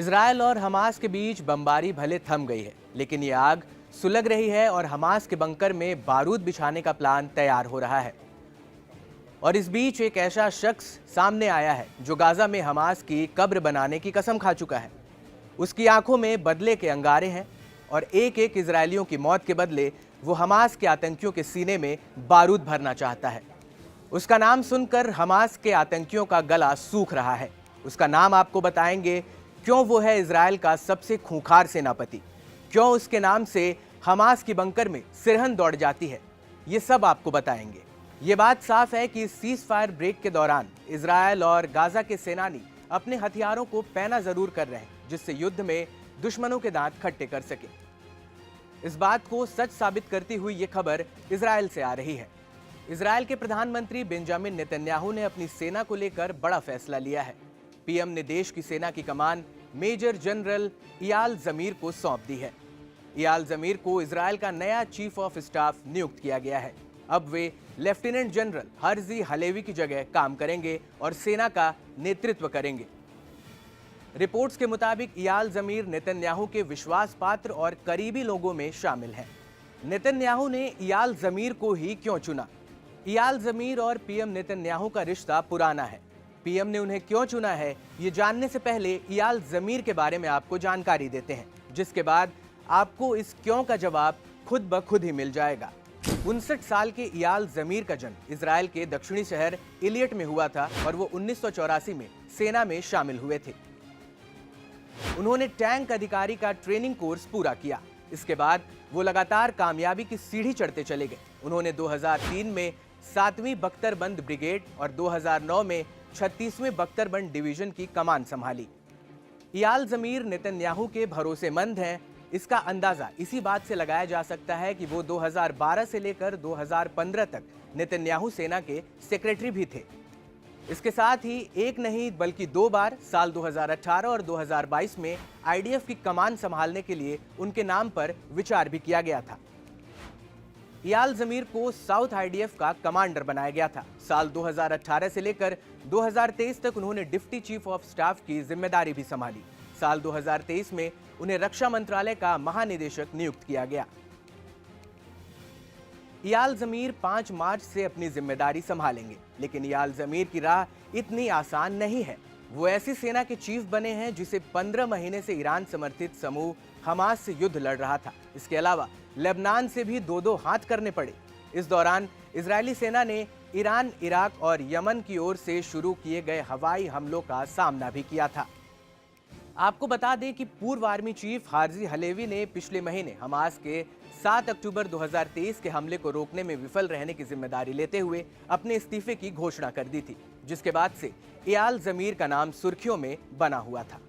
Israel और Hamas के बीच बमबारी भले थम गई है, लेकिन ये आग सुलग रही है और हमास के बंकर में बारूद बिछाने का प्लान तैयार हो रहा है। और इस बीच एक ऐसा शख्स सामने आया है जो गाजा में हमास की कब्र बनाने की कसम खा चुका है। उसकी आंखों में बदले के अंगारे हैं और एक एक इजरायलियों की मौत के बदले वो हमास के आतंकियों के सीने में बारूद भरना चाहता है। उसका नाम सुनकर हमास के आतंकियों का गला सूख रहा है। उसका नाम आपको बताएंगे, क्यों वो है इजरायल का सबसे खूंखार सेनापति, क्यों उसके नाम से हमास की बंकर में सिरहन दौड़ जाती है, ये सब आपको बताएंगे। ये बात साफ है कि सीज फायर ब्रेक के दौरान इजरायल और गाजा के सेनानी अपने हथियारों को पैना जरूर कर रहे हैं, जिससे युद्ध में दुश्मनों के दांत खट्टे कर सके। इस बात को सच साबित करती हुई ये खबर इजरायल से आ रही है। इजरायल के प्रधानमंत्री बेंजामिन नेतन्याहू ने अपनी सेना को लेकर बड़ा फैसला लिया है। पीएम ने देश की सेना की कमान मेजर जनरल इयाल जमीर को सौंप दी है। इयाल जमीर को इजरायल का नया चीफ ऑफ स्टाफ नियुक्त किया गया है। अब वे लेफ्टिनेंट जनरल हर्जी हलेवी की जगह काम करेंगे और सेना का नेतृत्व करेंगे। रिपोर्ट्स के मुताबिक इयाल जमीर नेतन्याहू के विश्वास पात्र और करीबी लोगों में शामिल हैं। नेतन्याहू ने इयाल जमीर को ही क्यों चुना? इयाल जमीर और पीएम नेतन्याहू का रिश्ता पुराना है। पीएम ने उन्हें क्यों चुना है, ये जानने से पहले इयाल जमीर के बारे में आपको जानकारी देते हैं, जिसके बाद आपको इस क्यों का जवाब खुद ब खुद ही मिल जाएगा। 59 साल के इयाल जमीर का जन्म इजरायल के दक्षिणी शहर इलियट में हुआ था और वो 1984 में सेना में शामिल हुए थे। उन्होंने टैंक अधिकारी का ट्रेनिंग कोर्स पूरा किया। इसके बाद वो लगातार कामयाबी की सीढ़ी चढ़ते चले गए। उन्होंने 2003 में 7वीं बख्तरबंद ब्रिगेड और 2009 में 36वें बख्तरबंद डिवीजन की कमान संभाली। इयाल जमीर नेतन्याहू के भरोसेमंद हैं। इसका अंदाजा इसी बात से लगाया जा सकता है कि वो 2012 से लेकर 2015 तक नेतन्याहू सेना के सेक्रेटरी भी थे। इसके साथ ही एक नहीं बल्कि 2 बार साल 2018 और 2022 में आईडीएफ की कमान संभालने के लिए उनके नाम पर विचार भी किया गया था। इयाल जमीर को साउथ आईडीएफ का कमांडर बनाया गया था। साल 2018 से लेकर 2023 तक उन्होंने डिप्टी चीफ ऑफ स्टाफ की जिम्मेदारी भी संभाली। साल 2023 में उन्हें रक्षा मंत्रालय का महानिदेशक नियुक्त किया गया। इयाल जमीर 5 मार्च से अपनी जिम्मेदारी संभालेंगे, लेकिन इयाल जमीर की राह इतनी आसान नहीं है। वो ऐसी सेना के चीफ बने हैं जिसे 15 महीने से ईरान समर्थित समूह हमास से युद्ध लड़ रहा था। इसके अलावा लेबनान से भी 2-2 हाथ करने पड़े। इस दौरान इजरायली सेना ने ईरान, इराक और यमन की ओर से शुरू किए गए हवाई हमलों का सामना भी किया था। आपको बता दें कि पूर्व आर्मी चीफ हर्जी हलेवी ने पिछले महीने हमास के 7 अक्टूबर 2023 के हमले को रोकने में विफल रहने की जिम्मेदारी लेते हुए अपने इस्तीफे की घोषणा कर दी थी, जिसके बाद से इयाल जमीर का नाम सुर्खियों में बना हुआ था।